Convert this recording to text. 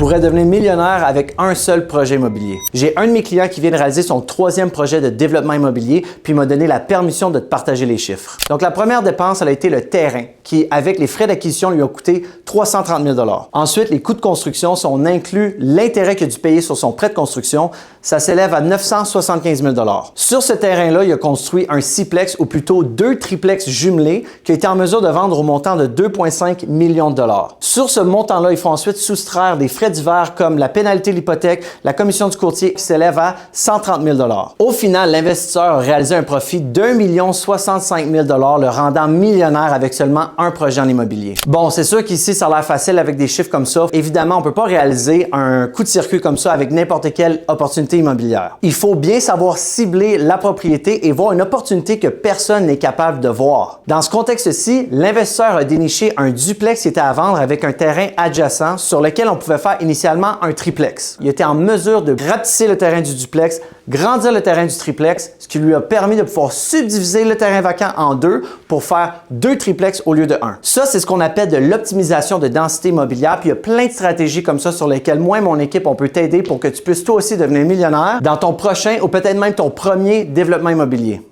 pourrais devenir millionnaire avec un seul projet immobilier. J'ai un de mes clients qui vient de réaliser son 3e projet de développement immobilier, puis il m'a donné la permission de te partager les chiffres. Donc, la première dépense, elle a été le terrain, qui, avec les frais d'acquisition, lui a coûté 330 000 $. Ensuite, les coûts de construction, si on inclut l'intérêt qu'il a dû payer sur son prêt de construction, ça s'élève à 975 000 $. Sur ce terrain-là, il a construit un sixplex, ou plutôt 2 triplex jumelés, qui a été en mesure de vendre au montant de 2,5 millions de dollars. Sur ce montant-là, il faut ensuite soustraire des frais divers comme la pénalité de l'hypothèque, la commission du courtier qui s'élève à 130 000 $. Au final, l'investisseur a réalisé un profit d'1 065 000 $, le rendant millionnaire avec seulement un projet en immobilier. Bon, c'est sûr qu'ici, ça a l'air facile avec des chiffres comme ça. Évidemment, on ne peut pas réaliser un coup de circuit comme ça avec n'importe quelle opportunité immobilière. Il faut bien savoir cibler la propriété et voir une opportunité que personne n'est capable de voir. Dans ce contexte-ci, l'investisseur a déniché un duplex qui était à vendre avec un terrain adjacent sur lequel on pouvait faire initialement un triplex. Il était en mesure de rapetisser le terrain du duplex, grandir le terrain du triplex, ce qui lui a permis de pouvoir subdiviser le terrain vacant en 2 pour faire 2 triplex au lieu de 1. Ça, c'est ce qu'on appelle de l'optimisation de densité immobilière. Puis il y a plein de stratégies comme ça sur lesquelles moi et mon équipe, on peut t'aider pour que tu puisses toi aussi devenir millionnaire dans ton prochain ou peut-être même ton premier développement immobilier.